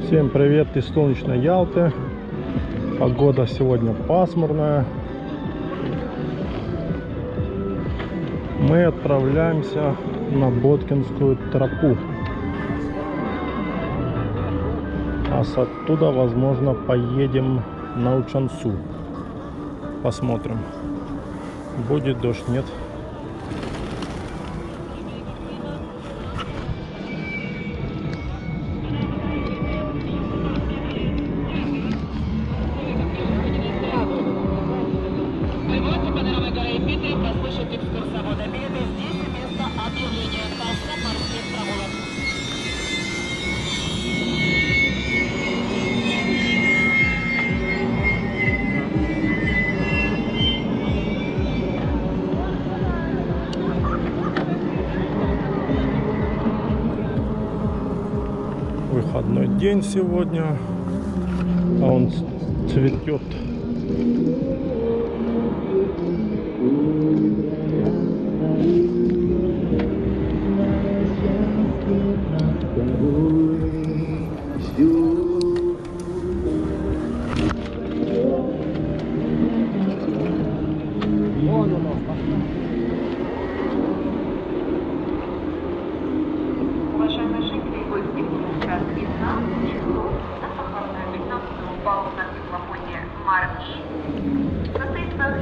Всем привет из солнечной Ялты. Погода сегодня пасмурная. Мы отправляемся на Боткинскую тропу. А с оттуда, возможно, поедем на Учансу. Посмотрим. Будет дождь, нет? Выходной день сегодня, а он цветет. Уважаемые жители и гости, час весна, число, на похоронную 15 баллов на теплоходе «Марки» состоит свое